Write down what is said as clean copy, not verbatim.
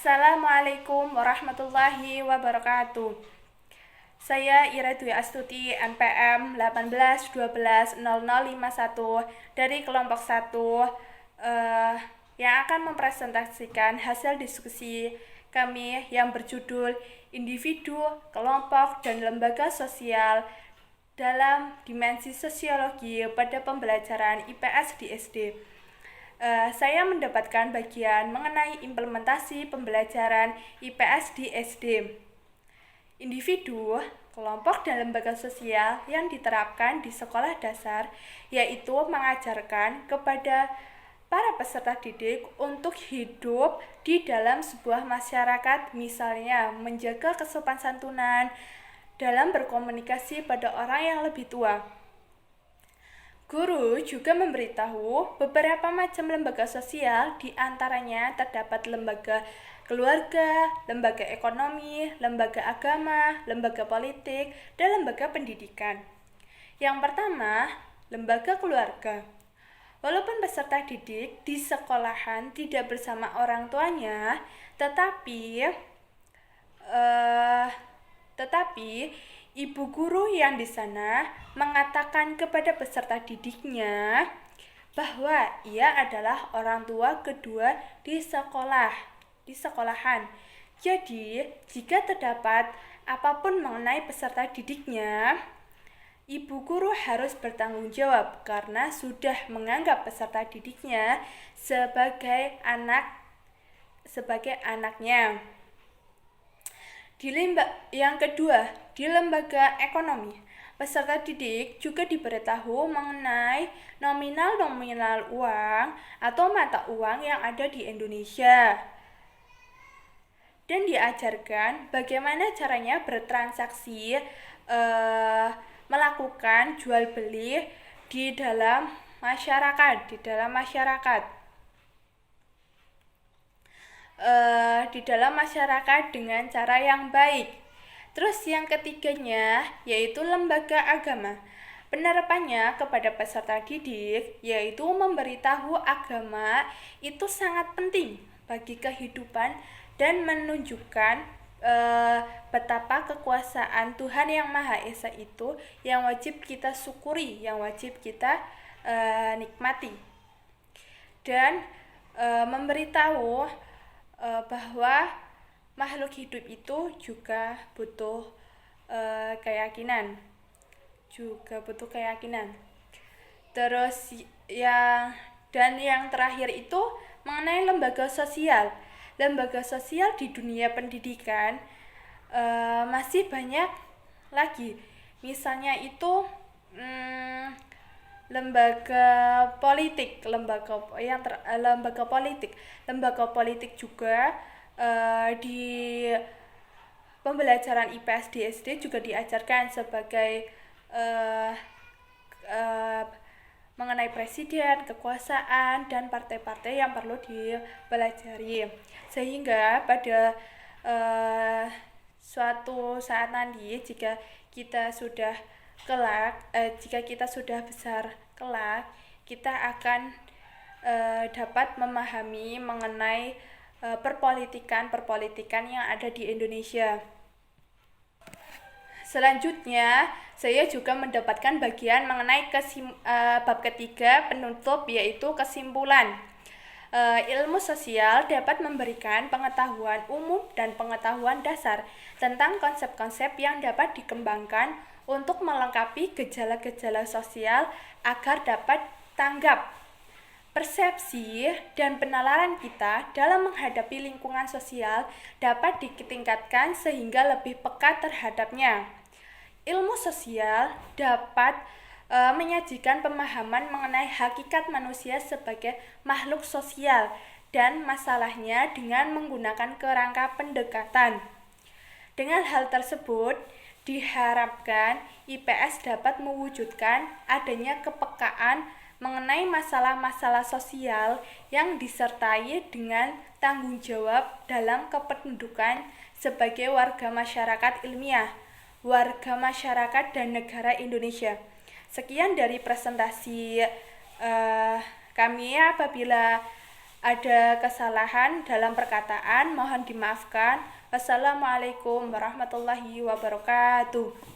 Assalamualaikum warahmatullahi wabarakatuh. Saya Ira Dwi Astuti, NPM 18120051 dari kelompok 1 yang akan mempresentasikan hasil diskusi kami yang berjudul Individu, Kelompok, dan Lembaga Sosial dalam Dimensi Sosiologi pada Pembelajaran IPS di SD. Saya mendapatkan bagian mengenai implementasi pembelajaran IPS di SD. Individu, kelompok, dan lembaga sosial yang diterapkan di sekolah dasar yaitu mengajarkan kepada para peserta didik untuk hidup di dalam sebuah masyarakat, misalnya menjaga kesopan santunan dalam berkomunikasi pada orang yang lebih tua. Guru juga memberitahu beberapa macam lembaga sosial, di antaranya terdapat lembaga keluarga, lembaga ekonomi, lembaga agama, lembaga politik, dan lembaga pendidikan. Yang pertama, lembaga keluarga. Walaupun peserta didik di sekolahan tidak bersama orang tuanya, tetapi ibu guru yang di sana mengatakan kepada peserta didiknya bahwa ia adalah orang tua kedua di sekolahan. Jadi, jika terdapat apapun mengenai peserta didiknya, ibu guru harus bertanggung jawab karena sudah menganggap peserta didiknya sebagai anaknya. Yang kedua, di lembaga ekonomi, peserta didik juga diberitahu mengenai nominal-nominal uang atau mata uang yang ada di Indonesia. Dan diajarkan bagaimana caranya bertransaksi, melakukan jual beli di dalam masyarakat. Dengan cara yang baik. Terus yang ketiganya yaitu lembaga agama. Penerapannya kepada peserta didik yaitu memberitahu agama itu sangat penting bagi kehidupan dan menunjukkan betapa kekuasaan Tuhan Yang Maha Esa itu yang wajib kita syukuri, yang wajib kita nikmati. Dan memberitahu bahwa makhluk hidup itu juga butuh keyakinan. Terus yang terakhir itu mengenai lembaga sosial. Lembaga sosial di dunia pendidikan masih banyak lagi. Misalnya itu lembaga politik juga di pembelajaran IPS di SD juga diajarkan sebagai mengenai presiden, kekuasaan, dan partai-partai yang perlu dipelajari. Sehingga pada suatu saat nanti jika kita sudah besar kelak, kita akan dapat memahami mengenai perpolitikan yang ada di Indonesia. Selanjutnya, saya juga mendapatkan bagian mengenai bab ketiga penutup, yaitu kesimpulan. Ilmu sosial dapat memberikan pengetahuan umum dan pengetahuan dasar tentang konsep-konsep yang dapat dikembangkan untuk melengkapi gejala-gejala sosial agar dapat tanggap. Persepsi dan penalaran kita dalam menghadapi lingkungan sosial dapat ditingkatkan sehingga lebih peka terhadapnya. Ilmu sosial dapat menyajikan pemahaman mengenai hakikat manusia sebagai makhluk sosial dan masalahnya dengan menggunakan kerangka pendekatan. Dengan hal tersebut, diharapkan IPS dapat mewujudkan adanya kepekaan mengenai masalah-masalah sosial yang disertai dengan tanggung jawab dalam kependudukan sebagai warga masyarakat ilmiah, warga masyarakat dan negara Indonesia. Sekian dari presentasi kami. Apabila ada kesalahan dalam perkataan, mohon dimaafkan. Wassalamualaikum warahmatullahi wabarakatuh.